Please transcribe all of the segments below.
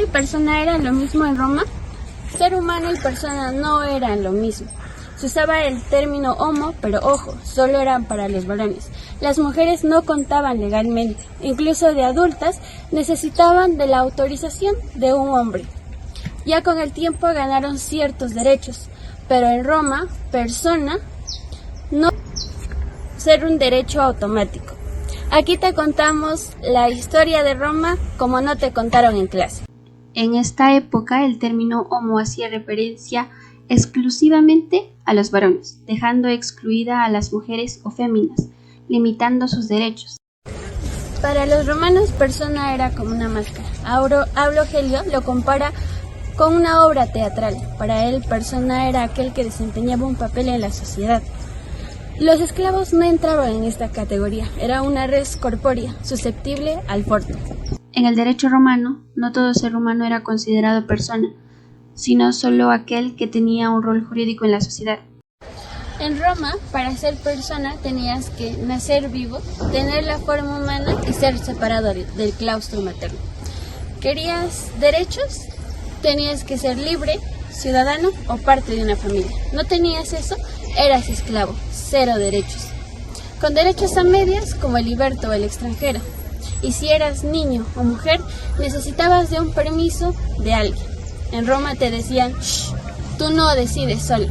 y persona eran lo mismo en Roma, ser humano y persona no eran lo mismo. Se usaba el término homo, pero ojo, solo eran para los varones. Las mujeres no contaban legalmente, incluso de adultas necesitaban de la autorización de un hombre. Ya con el tiempo ganaron ciertos derechos, pero en Roma, persona no ser un derecho automático. Aquí te contamos la historia de Roma como no te contaron en clase. En esta época el término homo hacía referencia exclusivamente a los varones, dejando excluida a las mujeres o féminas, limitando sus derechos. Para los romanos, persona era como una máscara. Augelio lo compara con una obra teatral. Para él, persona era aquel que desempeñaba un papel en la sociedad. Los esclavos no entraban en esta categoría, era una res corpórea, susceptible al forto. En el derecho romano, no todo ser humano era considerado persona, sino solo aquel que tenía un rol jurídico en la sociedad. En Roma, para ser persona tenías que nacer vivo, tener la forma humana y ser separado del claustro materno. ¿Querías derechos? Tenías que ser libre, ciudadano o parte de una familia. ¿No tenías eso? Eras esclavo, cero derechos. Con derechos a medias como el liberto o el extranjero. Y si eras niño o mujer, necesitabas de un permiso de alguien. En Roma te decían, shh, tú no decides solo.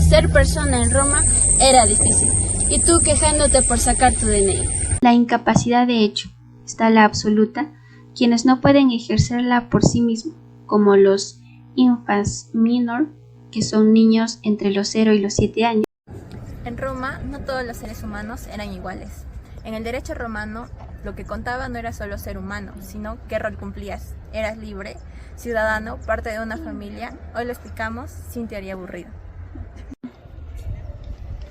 Ser persona en Roma era difícil, y tú quejándote por sacar tu DNI. La incapacidad de hecho está la absoluta, quienes no pueden ejercerla por sí mismos, como los infants minor, que son niños entre los 0 y los 7 años. En Roma, no todos los seres humanos eran iguales. En el derecho romano, lo que contaba no era solo ser humano, sino qué rol cumplías. Eras libre, ciudadano, parte de una familia. Hoy lo explicamos sin teoría aburrida.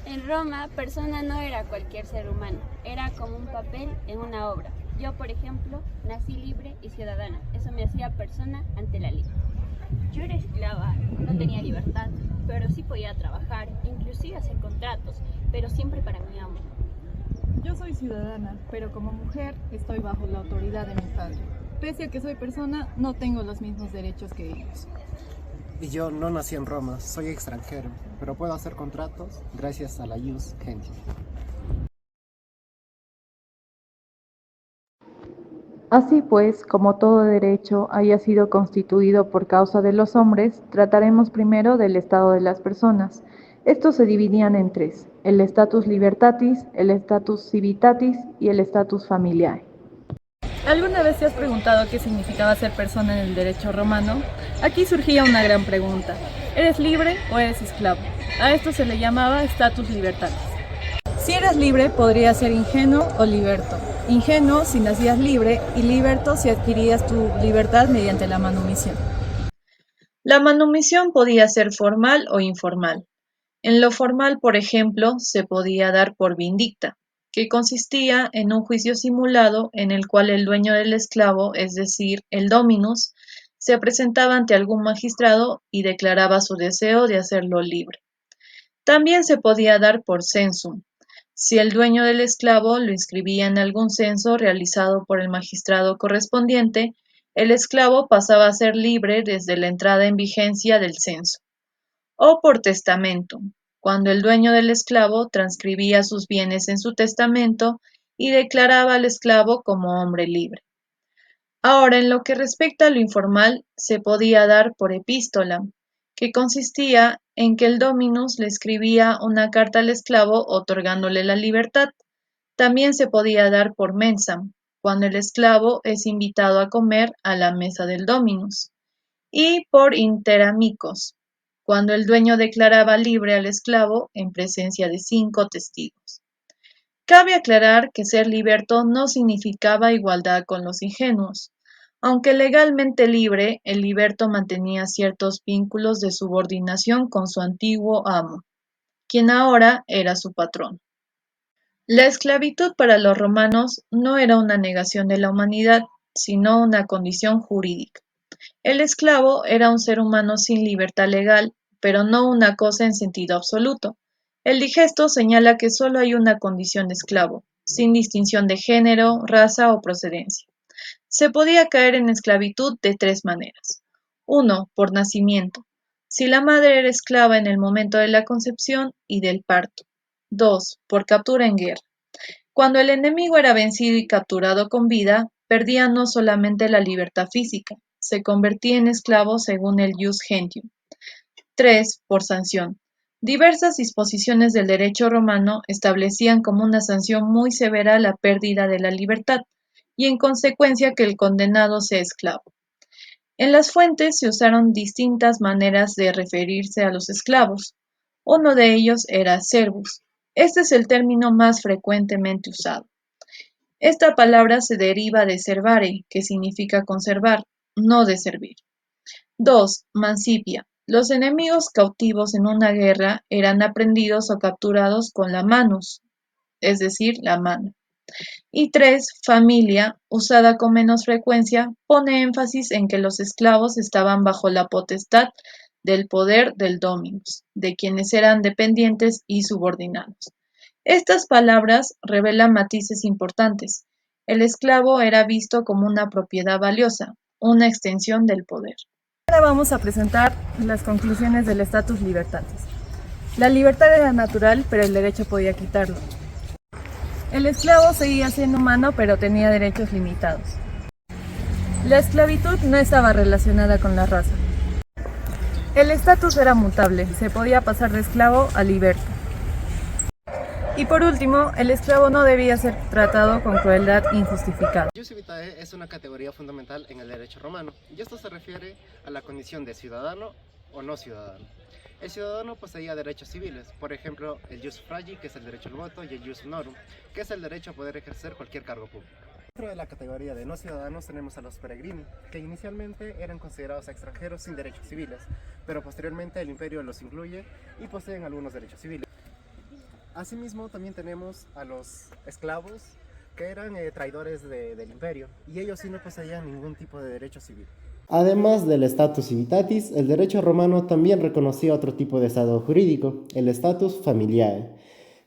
En Roma, persona no era cualquier ser humano, era como un papel en una obra. Yo, por ejemplo, nací libre y ciudadana. Eso me hacía persona ante la ley. Yo era esclava, no tenía libertad, pero sí podía trabajar, inclusive hacer contratos, pero siempre para mi amo. Yo soy ciudadana, pero como mujer estoy bajo la autoridad de mi padre. Pese a que soy persona, no tengo los mismos derechos que ellos. Y yo no nací en Roma, soy extranjero, pero puedo hacer contratos gracias a la ius gentium. Así pues, como todo derecho haya sido constituido por causa de los hombres, trataremos primero del estado de las personas. Estos se dividían en tres: el status libertatis, el status civitatis y el status familiae. ¿Alguna vez te has preguntado qué significaba ser persona en el derecho romano? Aquí surgía una gran pregunta: ¿eres libre o eres esclavo? A esto se le llamaba status libertatis. Si eras libre, podrías ser ingenuo o liberto. Ingenuo si nacías libre y liberto si adquirías tu libertad mediante la manumisión. La manumisión podía ser formal o informal. En lo formal, por ejemplo, se podía dar por vindicta, que consistía en un juicio simulado en el cual el dueño del esclavo, es decir, el dominus, se presentaba ante algún magistrado y declaraba su deseo de hacerlo libre. También se podía dar por censum, si el dueño del esclavo lo inscribía en algún censo realizado por el magistrado correspondiente, el esclavo pasaba a ser libre desde la entrada en vigencia del censo. O por testamento, cuando el dueño del esclavo transcribía sus bienes en su testamento y declaraba al esclavo como hombre libre. Ahora, en lo que respecta a lo informal, se podía dar por epístola, que consistía en que el dominus le escribía una carta al esclavo otorgándole la libertad. También se podía dar por mensam, cuando el esclavo es invitado a comer a la mesa del dominus, y por interamicos, cuando el dueño declaraba libre al esclavo en presencia de 5 testigos. Cabe aclarar que ser liberto no significaba igualdad con los ingenuos. Aunque legalmente libre, el liberto mantenía ciertos vínculos de subordinación con su antiguo amo, quien ahora era su patrón. La esclavitud para los romanos no era una negación de la humanidad, sino una condición jurídica. El esclavo era un ser humano sin libertad legal, pero no una cosa en sentido absoluto. El digesto señala que solo hay una condición de esclavo, sin distinción de género, raza o procedencia. Se podía caer en esclavitud de 3 maneras. 1. Por nacimiento, si la madre era esclava en el momento de la concepción y del parto. 2. Por captura en guerra. Cuando el enemigo era vencido y capturado con vida, perdía no solamente la libertad física, se convertía en esclavo según el jus gentium. 3. Por sanción. Diversas disposiciones del derecho romano establecían como una sanción muy severa la pérdida de la libertad y en consecuencia que el condenado sea esclavo. En las fuentes se usaron distintas maneras de referirse a los esclavos. Uno de ellos era servus. Este es el término más frecuentemente usado. Esta palabra se deriva de servare, que significa conservar, no de servir. 2. Mancipia. Los enemigos cautivos en una guerra eran aprendidos o capturados con la manus, es decir, la mano. Y 3. Familia, usada con menos frecuencia, pone énfasis en que los esclavos estaban bajo la potestad del poder del dominus, de quienes eran dependientes y subordinados. Estas palabras revelan matices importantes. El esclavo era visto como una propiedad valiosa, una extensión del poder. Ahora vamos a presentar las conclusiones del Status Libertatis. La libertad era natural, pero el derecho podía quitarlo. El esclavo seguía siendo humano, pero tenía derechos limitados. La esclavitud no estaba relacionada con la raza. El estatus era mutable, se podía pasar de esclavo a liberto. Y por último, el esclavo no debía ser tratado con crueldad injustificada. Jus vitae es una categoría fundamental en el derecho romano, y esto se refiere a la condición de ciudadano o no ciudadano. El ciudadano poseía derechos civiles, por ejemplo, el jus suffragii, que es el derecho al voto, y el jus honorum, que es el derecho a poder ejercer cualquier cargo público. Dentro de la categoría de no ciudadanos tenemos a los peregrini, que inicialmente eran considerados extranjeros sin derechos civiles, pero posteriormente el imperio los incluye y poseen algunos derechos civiles. Asimismo, también tenemos a los esclavos, que eran traidores del imperio, y ellos sí no poseían ningún tipo de derecho civil. Además del status civitatis, el derecho romano también reconocía otro tipo de estado jurídico, el status familiae,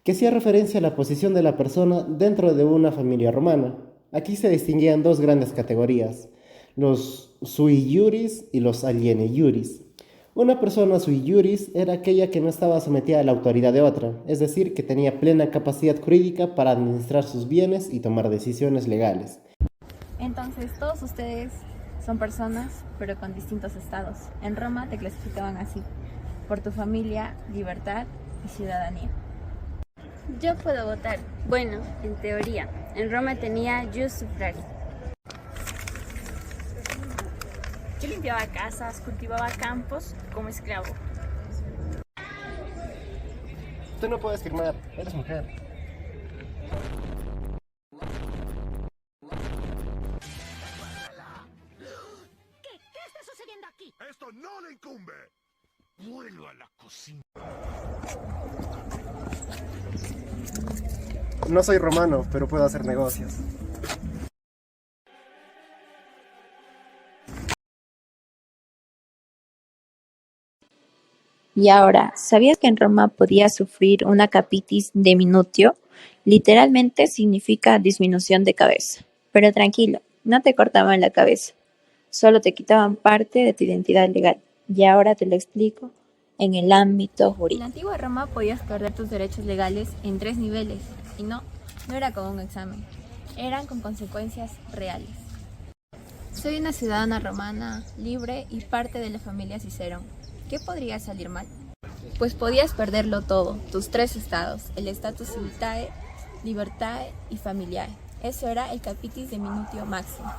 que hacía referencia a la posición de la persona dentro de una familia romana. Aquí se distinguían dos grandes categorías, los sui iuris y los aliene iuris. Una persona sui iuris era aquella que no estaba sometida a la autoridad de otra, es decir, que tenía plena capacidad jurídica para administrar sus bienes y tomar decisiones legales. Entonces, todos ustedes son personas, pero con distintos estados. En Roma te clasificaban así: por tu familia, libertad y ciudadanía. Yo puedo votar. Bueno, en teoría. En Roma tenía jus suffragii. Yo limpiaba casas, cultivaba campos como esclavo. Tú no puedes firmar, eres mujer. ¿Qué está sucediendo aquí? ¡Esto no le incumbe! ¡Vuelva a la cocina! No soy romano, pero puedo hacer negocios. Y ahora, ¿sabías que en Roma podías sufrir una capitis deminutio? Literalmente significa disminución de cabeza. Pero tranquilo, no te cortaban la cabeza, solo te quitaban parte de tu identidad legal. Y ahora te lo explico en el ámbito En jurídico. la antigua Roma podías perder tus derechos legales en 3 niveles, y no era como un examen, eran con consecuencias reales. Soy una ciudadana romana, libre y parte de la familia Cicerón. ¿Qué podría salir mal? Pues podías perderlo todo, tus 3 estados, el status civitae, libertae y familiae. Eso era el capitis deminutio máximo.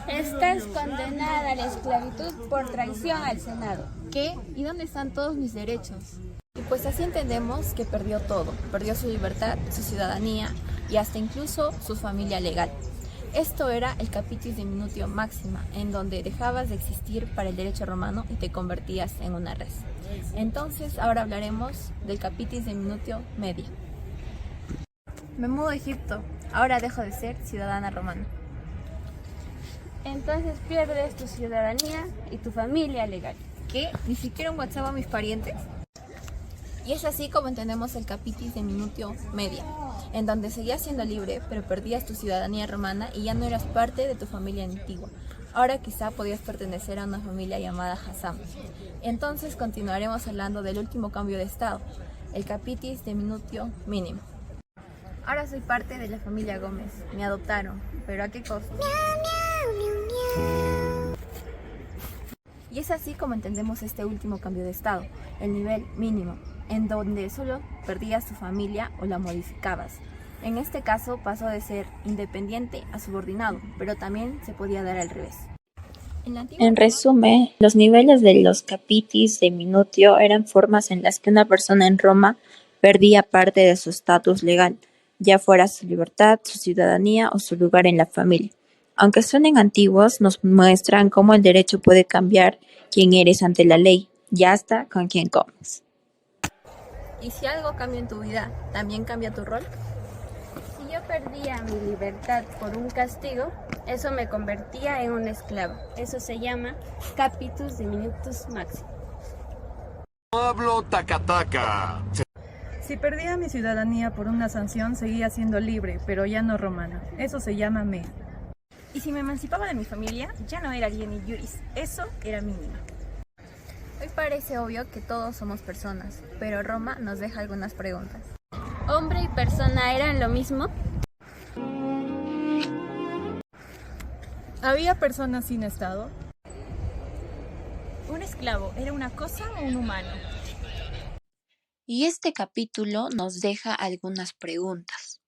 Estás condenada a la esclavitud por traición al Senado. ¿Qué? ¿Y dónde están todos mis derechos? Y pues así entendemos que perdió todo, perdió su libertad, su ciudadanía y hasta incluso su familia legal. Esto era el capitis deminutio máxima, en donde dejabas de existir para el derecho romano y te convertías en una res. Entonces, ahora hablaremos del capitis deminutio media. Me mudo a Egipto, ahora dejo de ser ciudadana romana. Entonces pierdes tu ciudadanía y tu familia legal. ¿Qué? ¿Ni siquiera un WhatsApp a mis parientes? Y es así como entendemos el capitis de Minutio Media, en donde seguías siendo libre, pero perdías tu ciudadanía romana y ya no eras parte de tu familia antigua. Ahora quizá podías pertenecer a una familia llamada Hassam. Entonces continuaremos hablando del último cambio de estado, el capitis de Minutio Mínimo. Ahora soy parte de la familia Gómez, me adoptaron, pero ¿a qué costo? Y es así como entendemos este último cambio de estado, el nivel mínimo, en donde solo perdías tu familia o la modificabas. En este caso pasó de ser independiente a subordinado, pero también se podía dar al revés. En resumen, los niveles de los capitis de Minutio eran formas en las que una persona en Roma perdía parte de su estatus legal, ya fuera su libertad, su ciudadanía o su lugar en la familia. Aunque suenen antiguos, nos muestran cómo el derecho puede cambiar quién eres ante la ley, y hasta con quién comes. ¿Y si algo cambia en tu vida, también cambia tu rol? Si yo perdía mi libertad por un castigo, eso me convertía en un esclavo. Eso se llama capitus diminutus maxi. Pablo Tacataca. Si perdía mi ciudadanía por una sanción, seguía siendo libre, pero ya no romana. Eso se llama me. Y si me emancipaba de mi familia, ya no era lieni iuris, eso era mínimo. Hoy parece obvio que todos somos personas, pero Roma nos deja algunas preguntas. ¿Hombre y persona eran lo mismo? ¿Había personas sin estado? ¿Un esclavo era una cosa o un humano? Y este capítulo nos deja algunas preguntas.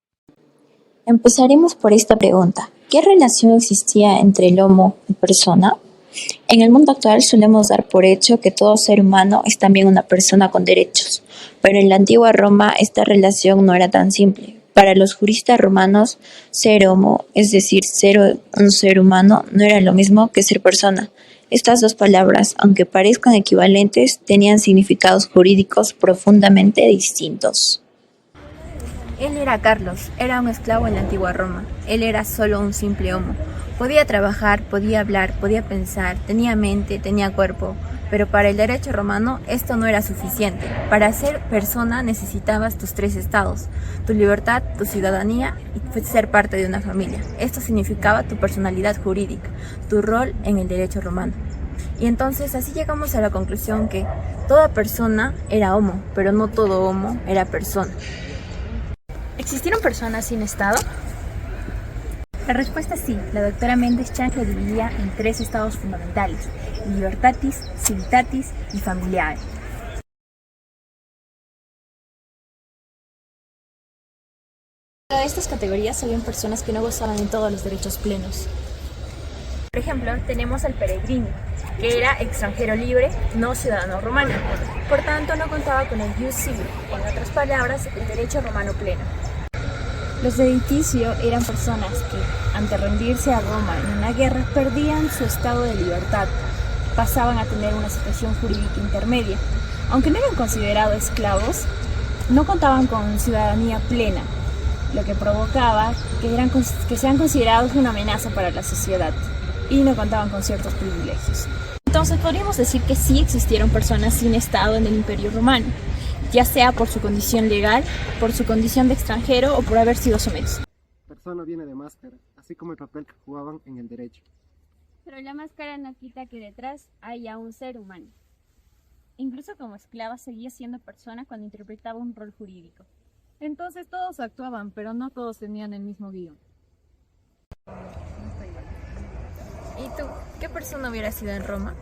Empezaremos por esta pregunta. ¿Qué relación existía entre el homo y persona? En el mundo actual solemos dar por hecho que todo ser humano es también una persona con derechos, pero en la antigua Roma esta relación no era tan simple. Para los juristas romanos, ser homo, es decir, ser un ser humano, no era lo mismo que ser persona. Estas dos palabras, aunque parezcan equivalentes, tenían significados jurídicos profundamente distintos. Él era Carlos, era un esclavo en la antigua Roma. Él era solo un simple homo. Podía trabajar, podía hablar, podía pensar, tenía mente, tenía cuerpo, pero para el derecho romano esto no era suficiente. Para ser persona necesitabas tus tres estados, tu libertad, tu ciudadanía y ser parte de una familia. Esto significaba tu personalidad jurídica, tu rol en el derecho romano. Y entonces así llegamos a la conclusión que toda persona era homo, pero no todo homo era persona. ¿Existieron personas sin estado? La respuesta es sí. La doctora Méndez Chan lo dividía en tres estados fundamentales: libertatis, civitatis y familiare. Dentro de estas categorías habían personas que no gozaban de todos los derechos plenos. Por ejemplo, tenemos al peregrino, que era extranjero libre, no ciudadano romano. Por tanto, no contaba con el ius civil, en otras palabras, el derecho romano pleno. Los sediticio eran personas que, ante rendirse a Roma en una guerra, perdían su estado de libertad, pasaban a tener una situación jurídica intermedia. Aunque no eran considerados esclavos, no contaban con ciudadanía plena, lo que provocaba que sean considerados una amenaza para la sociedad y no contaban con ciertos privilegios. Entonces podríamos decir que sí existieron personas sin estado en el Imperio Romano, ya sea por su condición legal, por su condición de extranjero o por haber sido sometido. Persona viene de máscara, así como el papel que jugaban en el derecho. Pero la máscara no quita que detrás haya un ser humano. Incluso como esclava seguía siendo persona cuando interpretaba un rol jurídico. Entonces todos actuaban, pero no todos tenían el mismo guión. ¿Y tú, qué persona hubiera sido en Roma?